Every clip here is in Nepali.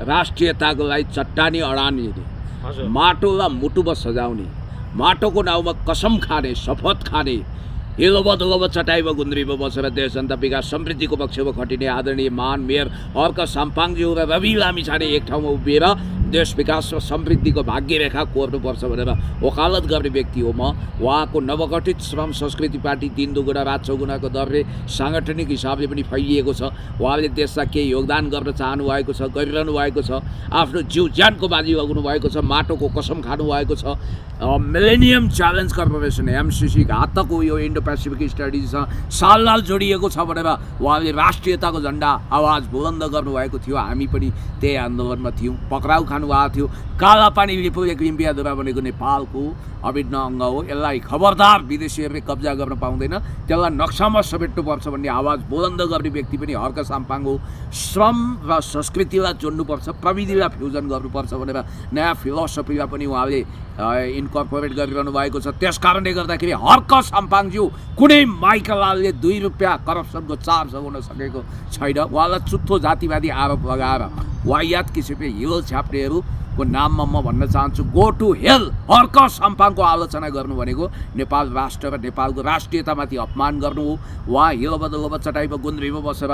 राष्ट्रियताको लागि चट्टानी अडानी माटोलाई मुटुमा सजाउने माटोको नाउँमा कसम खाने शपथ खाने हिलोबा चटाइमा गुन्द्रीमा बसेर देश जनता विकास समृद्धिको पक्षमा खटिने आदरणीय महान मेयर हर्क साम्पाङज्यू र रवि लामिछाने एक ठाउँमा उभिएर देश विकास र समृद्धिको भाग्यरेखा कोर्नुपर्छ भनेर वकालत गर्ने व्यक्ति हो म। उहाँको नवगठित श्रम संस्कृति पार्टी 3 दुगुणा रात चौगुणाको दरले साङ्गठनिक हिसाबले पनि फैलिएको छ। उहाँले देशलाई केही योगदान गर्न चाहनु भएको छ, गरिरहनु भएको छ, आफ्नो जीव ज्यानको बाजी लगाउनु भएको छ, माटोको कसम खानु भएको छ। मिलेनियम च्यालेन्ज कर्पोरेसन एमसीसी घातक हो यो इन्डो पेसिफिक स्टडिजसँग साल जोडिएको छ भनेर उहाँले राष्ट्रियताको झन्डा आवाज बुलन्द गर्नुभएको थियो। हामी पनि त्यही आन्दोलनमा थियौँ। पक्राउ खानुभएको थियो। कालापानी रिपब्लिक लिम्पियाधुरा भनेको नेपालको अभिन्न अङ्ग हो। यसलाई खबरदार विदेशीहरूले कब्जा गर्न पाउँदैन, त्यसलाई नक्सामा समेट्नुपर्छ भन्ने आवाज बुलन्द गर्ने व्यक्ति पनि हर्क साम्पाङ हो। श्रम र संस्कृतिलाई जोड्नुपर्छ, प्रविधिलाई फ्युजन गर्नुपर्छ भनेर नयाँ फिलोसफीलाई पनि उहाँले इन्कर्पोरेट गरिरहनु भएको छ। त्यस कारणले गर्दाखेरि हर्क साम्पाङज्यू कुनै माइकलालले 2 रुपियाँ करप्सनको चार्ज हुन सकेको छैन। उहाँलाई चुत्थो जातिवादी आरोप लगाएर वाहियात किसिमले हिल छाप्नेहरूको नाममा म भन्न चाहन्छु, गो टु हेल। हर्क साम्पाङको आलोचना गर्नु भनेको नेपाल राष्ट्र र नेपालको राष्ट्रियतामाथि अपमान गर्नु हो। उहाँ हिलोबा चटाइमा गुन्द्रीमा बसेर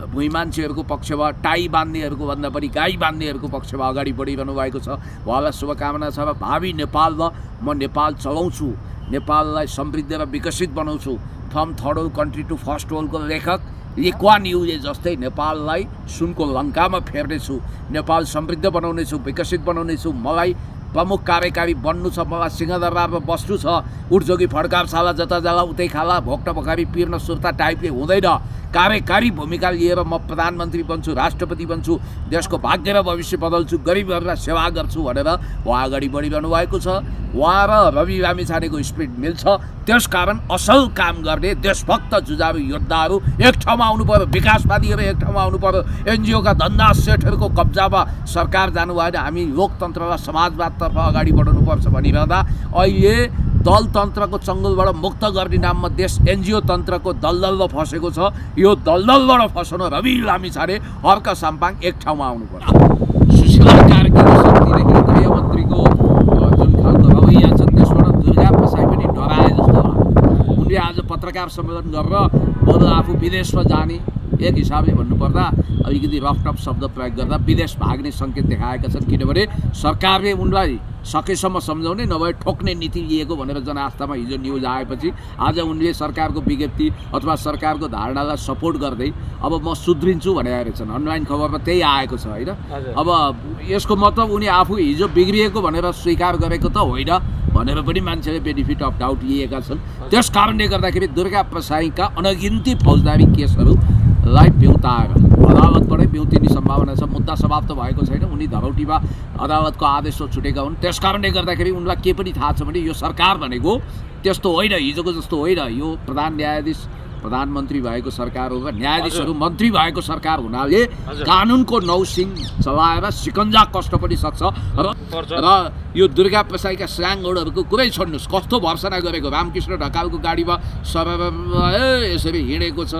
भुइँ मान्छेहरूको पक्षमा टाई बान्नेहरूको भन्दा पनि गाई बान्नेहरूको पक्षमा अगाडि बढिरहनु भएको छ। उहाँलाई शुभकामना छ र भावी नेपालमा म नेपाल चलाउँछु, नेपाललाई समृद्ध र विकसित बनाउँछु। From third world country to first वर्ल्डको लेखक ली कुआन युले जस्तै नेपाललाई सुनको लङ्कामा फेर्नेछु, नेपाल समृद्ध बनाउनेछु, विकसित बनाउनेछु। मलाई प्रमुख कार्यकारी बन्नु छ, मलाई सिंहदरबारमा बस्नु छ। उठजोगी फड्कारशाला जता जाला उतै खाला, भोक्टा भोकारी पिर्न सुर्ता टाइपले हुँदैन। कार्यकारी भूमिका लिएर म प्रधानमन्त्री बन्छु, राष्ट्रपति बन्छु, देशको भाग्य र भविष्य बदल्छु, गरिबहरूलाई सेवा गर्छु भनेर उहाँ अगाडि बढिरहनु भएको छ। उहाँ र रवि लामिछानेको स्पिरिट मिल्छ। त्यसकारण असल काम गर्ने देशभक्त जुझारु योद्धाहरू एक ठाउँमा आउनु पर्यो, विकासवादीहरू एक ठाउँमा आउनु पर्यो। एनजिओका धन्दा सेठहरूको कब्जामा सरकार जानु भएन। हामी लोकतन्त्र र समाजवादतर्फ अगाडि बढाउनुपर्छ भनिरहँदा अहिले दलतन्त्रको चङ्गलबाट मुक्त गर्ने नाममा देश एनजिओ तन्त्रको दलदलमा फसेको छ। यो दलदलबाट फसाउन रवि लामिछाने हर्क साम्पाङ एक ठाउँमा आउनु पर्छ। सुशीला कार्कीको शक्तिदेखि गृहमन्त्रीको जुन खालको रवैया छ त्यसबाट दुर्गा प्रसाई पनि डराए जस्तो लाग्यो। उनले आज पत्रकार सम्मेलन गरेर बरु आफू विदेशमा जाने एक हिसाबले भन्नुपर्दा अलिकति रफटप शब्द प्रयोग गर्दा विदेश भाग्ने सङ्केत देखाएका छन्। किनभने सरकारले उनलाई सकेसम्म सम्झाउने नभए ठोक्ने नीति लिएको भनेर जनआस्थामा हिजो न्युज आएपछि आज उनले सरकारको विज्ञप्ति अथवा सरकारको धारणालाई सपोर्ट गर्दै अब म सुध्रिन्छु भने आएछन्। अनलाइन खबरमा त्यही आएको छ होइन। अब यसको मतलब उनी आफू हिजो बिग्रिएको भनेर स्वीकार गरेको त होइन भनेर पनि मान्छेले बेनिफिट अफ डाउट लिएका छन्। त्यस कारणले गर्दाखेरि दुर्गा प्रसाईका अनगिन्ती फौजदारी केसहरूलाई बेउताएर अदालतबाटै बेउतिने सम्भावना छ। मुद्दा समाप्त भएको छैन। उनी धरौटीमा अदालतको आदेशमा छुटेका हुन्। त्यस कारणले गर्दाखेरि उनलाई के पनि थाहा छ भने यो सरकार भनेको त्यस्तो होइन, हिजोको जस्तो होइन। यो प्रधान न्यायाधीश प्रधानमन्त्री भएको सरकार हो र न्यायाधीशहरू मन्त्री भएको सरकार हुनाले कानुनको नौसिङ चलाएर सिकन्जा कष्ट पनि सक्छ। र यो दुर्गा प्रसाईका स्ल्याङहरूको कुरै छोड्नुहोस्। कस्तो भर्सना गरेको रामकृष्ण ढकालको गाडीमा यसरी हिँडेको छ।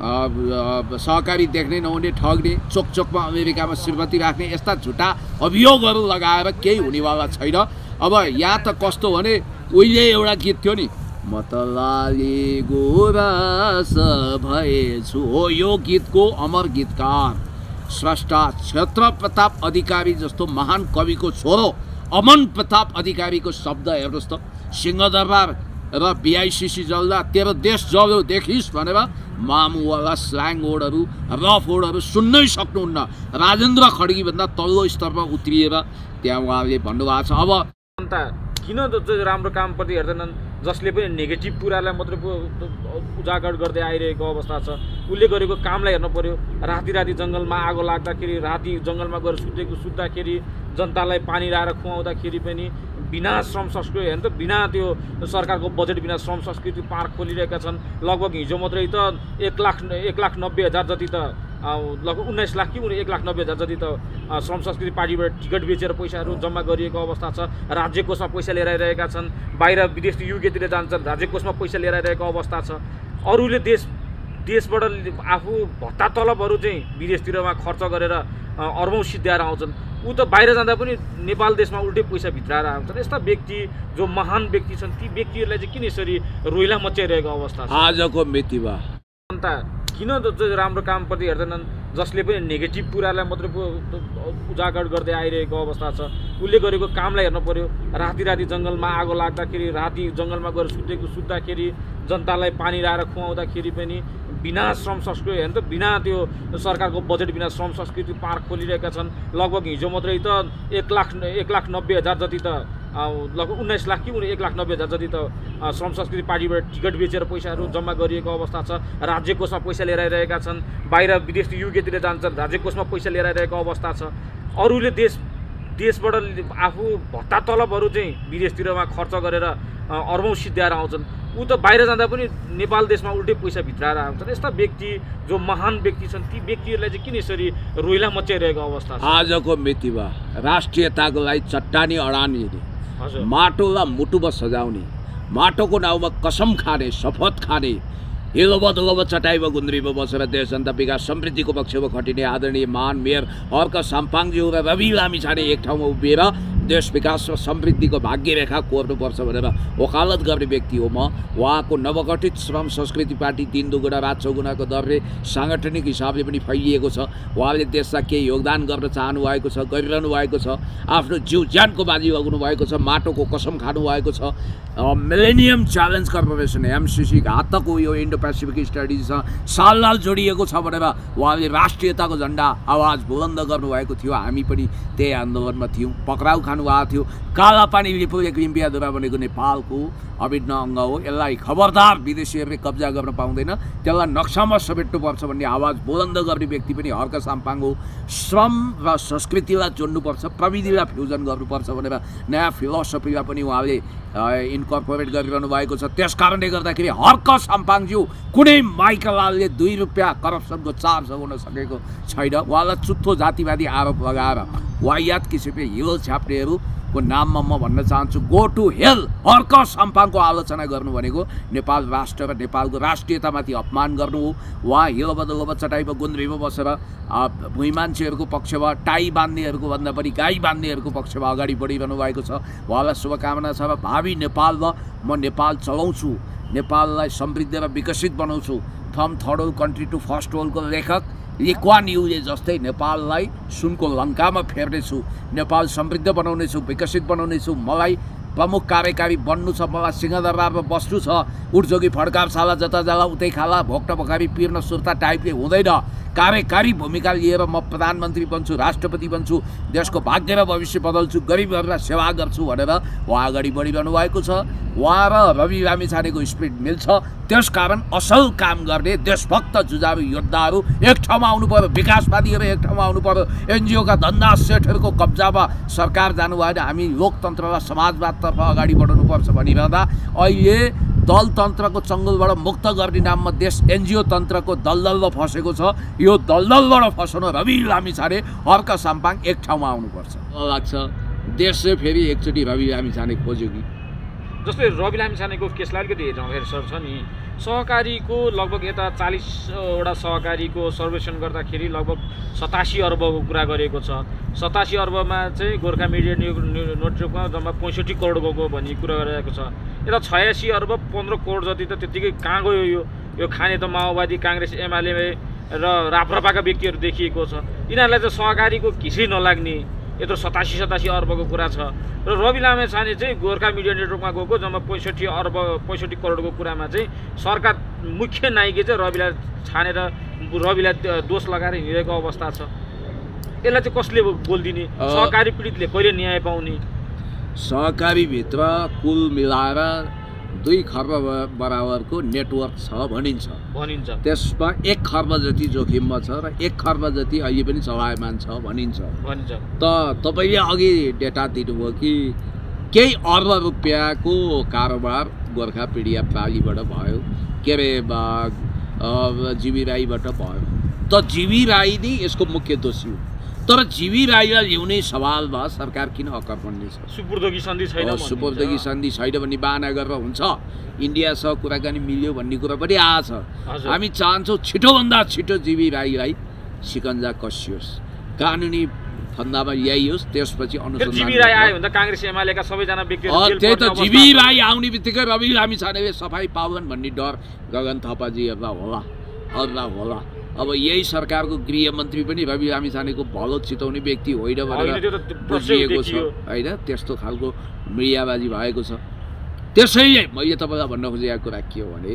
सहकारी देख्ने नहुने, ठग्ने, चोकचोकमा अमेरिकामा श्रीमती राख्ने यस्ता झुटा अभियोगहरू लगाएर केही हुनेवाला छैन। अब यहाँ त कस्तो भने उहिले एउटा गीत थियो नि, म त लाली गुराँस भएछु हो। यो गीतको अमर गीतकार स्रष्टा क्षेत्र प्रताप अधिकारी जस्तो महान कविको छोरो अमन प्रताप अधिकारीको शब्द हेर्नुहोस् त। सिंहदरबार र बीआईसीसी जल्दा तेरो देश जल्यो देखिस् भनेर मामुवाला स्ल्याङ वर्डहरू रफ वर्डहरू सुन्नै सक्नुहुन्न। राजेन्द्र खड्गीभन्दा तल्लो स्तरमा उत्रिएर त्यहाँ उहाँले भन्नुभएको छ। अब किन राम्रो कामप्रति हेर्दैनन्, जसले पनि नेगेटिभ कुरालाई मात्रै उजागर गर्दै आइरहेको अवस्था छ। उसले गरेको कामलाई हेर्नु पर्यो। राति जङ्गलमा आगो लाग्दाखेरि, राति जङ्गलमा गएर सुत्दाखेरि, जनतालाई पानी लाएर खुवाउँदाखेरि पनि बिना श्रम संस्कृति हेर्नु त बिना त्यो सरकारको बजेट बिना श्रम संस्कृति पार्क खोलिरहेका छन्। लगभग हिजो मात्रै त 1,90,000 जति त लगभग 19 लाख कि 1,90,000 जति त श्रम संस्कृति पार्टीबाट टिकट बेचेर पैसाहरू जम्मा गरिएको अवस्था छ। राज्य कोषमा पैसा लिएर आइरहेका छन्। बाहिर विदेश युकेतिर जान्छन्, राज्य कोषमा पैसा लिएर आइरहेको अवस्था छ। अरूले देश देशबाट आफू भत्ता तलबहरू चाहिँ विदेशतिरमा खर्च गरेर अर्बौँ सिद्ध्याएर आउँछन्। ऊ त बाहिर जाँदा पनि नेपाल देशमा उल्टै पैसा भित्राएर आउँछन्। यस्ता व्यक्ति जो महान व्यक्ति छन् ती व्यक्तिहरूलाई चाहिँ किन यसरी रोइला मचाइरहेको अवस्था छ? आजको मितिमा जनता किन राम्रो कामप्रति हेर्दैनन्? जसले पनि नेगेटिभ कुरालाई मात्रै उजागर गर्दै आइरहेको अवस्था छ। उसले गरेको कामलाई हेर्नु पर्यो। राति राति जङ्गलमा आगो लाग्दाखेरि, राति जङ्गलमा गएर सुत्दाखेरि, जनतालाई पानी लाएर खुवाउँदाखेरि पनि बिना श्रम संस्कृति हेर्नु त, बिना त्यो सरकारको बजेट बिना श्रम संस्कृति पार्क खोलिरहेका छन्। लगभग हिजो मात्रै त 1,90,000 जति त लगभग 19 लाख कि 1,90,000 जति त श्रम संस्कृति पार्टीबाट टिकट बेचेर पैसाहरू जम्मा गरिएको अवस्था छ। राज्य कोषमा पैसा लिएर आइरहेका छन्। बाहिर विदेश युकेतिर जान्छन्, राज्य कोषमा पैसा लिएर आइरहेको अवस्था छ। अरूले देशबाट आफू भत्ता तलबहरू चाहिँ विदेशतिरमा खर्च गरेर अर्बौँ सिद्ध्याएर आउँछन्। ऊ त बाहिर जाँदा पनि नेपाल देशमा उल्टै पैसा भित्राएर आउँछन्। यस्ता व्यक्ति जो महान व्यक्ति छन् ती व्यक्तिहरूलाई चाहिँ किन यसरी रोइला मचाइरहेको अवस्था छ? आजको मितिमा राष्ट्रियताको लागि चट्टानी अडान दिने, माटोलाई मुटुमा सजाउने, माटोको नाउँमा कसम खाने, शपथ खाने, हिलोबा चटाइमा गुन्द्रीमा बसेर देश जनता विकास समृद्धिको पक्षमा खटिने आदरणीय महान मेयर हर्क साम्पाङज्यू र रवि लामिछाने एक ठाउँमा उभिएर देश विकास र समृद्धिको भाग्यरेखा कोर्नुपर्छ भनेर वकालत गर्ने व्यक्ति हो म। उहाँको नवगठित श्रम संस्कृति पार्टी 3 दुगुणा रात चौगुणाको दरले साङ्गठनिक हिसाबले पनि फैलिएको छ। उहाँले देशलाई केही योगदान गर्न चाहनु भएको छ, गरिरहनु भएको छ। आफ्नो जिउ ज्यानको बाजी लगाउनु भएको छ, माटोको कसम खानु भएको छ। मिलेनियम च्यालेन्ज कर्पोरेसन MCC घातक हो, यो इन्डो पेसिफिक स्टडिजसँग साल जोडिएको छ भनेर उहाँले राष्ट्रियताको झन्डा आवाज बुलन्द गर्नुभएको थियो। हामी पनि त्यही आन्दोलनमा थियौँ। पक्राउ खानुभएको थियो। कालापानी लिपुलेको इम्पियाधुरा भनेको नेपालको अभिन्न अङ्ग हो। यसलाई खबरदार विदेशीहरूले कब्जा गर्न पाउँदैन, त्यसलाई नक्सामा समेट्नुपर्छ भन्ने आवाज बुलन्द गर्ने व्यक्ति पनि हर्क साम्पाङ हो। श्रम र संस्कृतिलाई जोड्नुपर्छ, प्रविधिलाई फ्युजन गर्नुपर्छ भनेर नयाँ फिलोसफीलाई पनि उहाँले इन्कर्पोरेट गरिरहनु भएको छ। त्यस कारणले गर्दाखेरि हर्क साम्पाङज्यू कुनै माइकलालले 2 रुपियाँ करप्सनको चार्ज हुन सकेको छैन। उहाँलाई चुत्थो जातिवादी आरोप लगाएर वाहियात किसिमले हिल छाप्नेहरूको नाममा म भन्न चाहन्छु, गो टु हेल। हर्क साम्पाङको आलोचना गर्नु भनेको नेपाल राष्ट्र र नेपालको राष्ट्रियतामाथि अपमान गर्नु हो। उहाँ हिलोबा चटाइमा गुन्द्रीमा बसेर भुइँ मान्छेहरूको पक्षमा, टाई बान्नेहरूको भन्दा पनि गाई बान्नेहरूको पक्षमा अगाडि बढिरहनु भएको छ। उहाँलाई शुभकामना छ र भावी नेपालमा म नेपाल चलाउँछु, नेपाललाई समृद्ध र विकसित बनाउँछु। From third world country to first वर्ल्डको लेखक ली कुआन युले जस्तै नेपाललाई सुनको लङ्कामा फेर्नेछु, नेपाल समृद्ध बनाउनेछु, विकसित बनाउनेछु। मलाई प्रमुख कार्यकारी बन्नु छ, मलाई सिंहदरबारमा बस्नु छ। उठजोगी फड्कारशाला जता जाला उतै खाला, भोक्टा भोकारी पिर्न सुर्ता टाइपले हुँदैन। कार्यकारी भूमिका लिएर म प्रधानमन्त्री बन्छु, राष्ट्रपति बन्छु, देशको भाग्य र भविष्य बदल्छु, गरिबहरूलाई सेवा गर्छु भनेर उहाँ अगाडि बढिरहनु भएको छ। उहाँ र रवि लामिछानेको स्पिरिट मिल्छ। त्यसकारण असल काम गर्ने देशभक्त जुझारु योद्धाहरू एक ठाउँमा आउनु पर्यो, विकासवादीहरू एक ठाउँमा आउनु पर्यो। एनजिओका धन्दा सेठहरूको कब्जामा सरकार जानु भएन। हामी लोकतन्त्र र समाजवादतर्फ अगाडि बढ्नुपर्छ भनिरहँदा अहिले दलतन्त्रको चङ्गलबाट मुक्त गर्ने नाममा देश एनजिओ तन्त्रको दलदलमा फसेको छ। यो दलदलबाट फस्न रवि लामिछाने, हर्क साम्पाङ एक ठाउँमा आउनुपर्छ लाग्छ। देश चाहिँ फेरि एकचोटि रवि लामिछाने खोज्यो कि जस्तै रवि लामिछानेको केसलाई अलिकति हेर्छ नि, सहकारीको लगभग यता 40वटा सहकारीको सर्वेक्षण गर्दाखेरि लगभग 87 अर्बको कुरा गरेको छ। 87 अर्बमा चाहिँ गोर्खा मिडिया नेटवर्कमा जम्मा 65 करोड गएको भन्ने कुरा गरिरहेको छ। यता 86 अर्ब 15 करोड जति त त्यत्तिकै कहाँ गयो? यो खाने त माओवादी, काङ्ग्रेस, एमाले र राप्रपाका व्यक्तिहरू देखिएको छ। यिनीहरूलाई चाहिँ सहकारीको घिसै नलाग्ने यत्रो 87 अर्बको कुरा छ। र रवि लामिछाने चाहिँ गोर्खा मिडिया नेटवर्कमा गएको जम्मा 65 करोडको कुरामा चाहिँ सरकार मुख्य नायिके चाहिँ रविलाई छानेर रविलाई दोष लगाएर हिँडेको अवस्था छ। यसलाई चाहिँ कसले बोलिदिने? सहकारी पीडितले कहिले न्याय पाउने? सहकारीभित्र कुल मिलाएर 2 खर्ब बराबरको नेटवर्क छ भनिन्छ। त्यसमा 1 खर्ब जति जोखिममा छ र 1 खर्ब जति अहिले पनि चलायमान छ भनिन्छ। त तपाईँले अघि डेटा दिनुभयो कि केही अर्ब रुपियाँको कारोबार गोर्खा मिडिया प्रालीबाट भयो, के अरे जीवी राईबाट भयो। त जीवी राई नै यसको मुख्य दोषी हो। तर जीवी राईलाई ल्याउने सवालमा सरकार किन अकर्मण्य छ? सुपुर्दोगी सन्धि छैन भनिन्छ। सुपुर्दोगी सन्धि छैन भन्ने बाहना गरेर हुन्छ। इन्डियासँग कुराकानी मिल्यो भन्ने कुरा पनि आछ। हजुर। हामी चाहन्छौँ छिटोभन्दा छिटो जीवी राईलाई सिकन्जा कसियोस्, कानुनी फन्दामा ल्याइयोस्, त्यसपछि फेरि जीवी अनुसन्धान राई आयो भने त काङ्ग्रेस एमालेका सबैजना व्यक्तिहरू जेल त्यही त पर्ने जीवी अवस्था राई आउने बित्तिकै रवि लामिछानेले सफाई पाउन् भन्ने डर गगन थापाजीहरूलाई होला, अरूलाई होला। अब यही सरकारको गृहमन्त्री पनि रवि लामिछानेको भलो चिताउने व्यक्ति होइन होइन, भनेर त्यो त बुझिएको छ देखियो। होइन, त्यस्तो खालको मिडियाबाजी भएको छ। त्यसैले मैले तपाईँलाई भन्न खोजेको कुरा के हो भने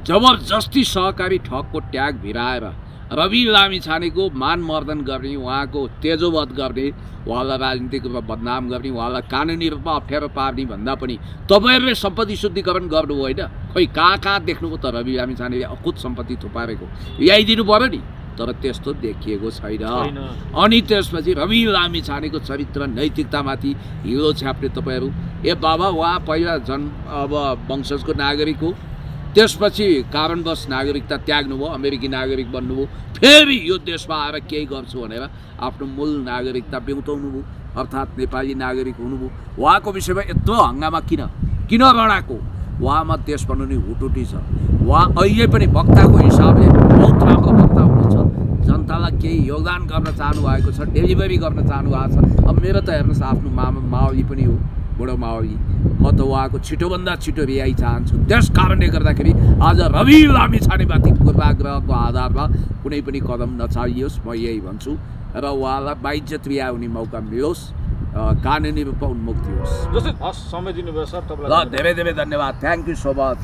जबरजस्ती सहकारी ठगको ट्याग भिराएर रवि लामिछानेको मानमर्दन गर्ने, उहाँको तेजोवध गर्ने, उहाँलाई राजनीतिक रूपमा बदनाम गर्ने, उहाँलाई कानुनी रूपमा अप्ठ्यारो पार्ने भन्दा पनि तपाईँहरूले सम्पत्ति शुद्धिकरण गर्नु होइन। खोइ कहाँ देख्नुभयो त रवि लामिछानेले अकुत सम्पत्ति थुपारेको? ल्याइदिनु पऱ्यो नि, तर त्यस्तो देखिएको छैन। अनि त्यसपछि रवि लामिछानेको चरित्र नैतिकतामाथि हिलो छ्याप्ने तपाईँहरू, ए बाबा उहाँ पहिला अब वंशजको नागरिक हो, त्यसपछि कारणवश नागरिकता त्याग्नुभयो, अमेरिकी नागरिक बन्नुभयो, फेरि यो देशमा आएर केही गर्छु भनेर आफ्नो मूल नागरिकता बेउताउनुभयो, अर्थात् नेपाली नागरिक हुनुभयो। उहाँको विषयमा यत्रो हङ्गामा किन रडाको? उहाँमा देश बनाउने हुटुटी छ। उहाँ अहिले पनि वक्ताको हिसाबले बहुत राम्रो वक्ता हुनुहुन्छ, जनतालाई केही योगदान गर्न चाहनु भएको छ, डेलिभरी गर्न चाहनु भएको छ। अब मेरो त हेर्नुहोस् आफ्नो मावली पनि हो, बुढो मावली, म त उहाँको छिटोभन्दा छिटो रिहाई चाहन्छु। त्यस कारणले गर्दाखेरि आज रवि लामिछानेमाथि पूर्वाग्रहको आधारमा कुनै पनि कदम नचालियोस्, म यही भन्छु। र उहाँलाई बाइज्जत रिहा हुने मौका मिलोस्, कानुनी रूपमा उन्मुक्ति होस्। जस्तै हस्, समय दिनुभयो सर ल तपाईँलाई धेरै धेरै धन्यवाद। Thank you so much.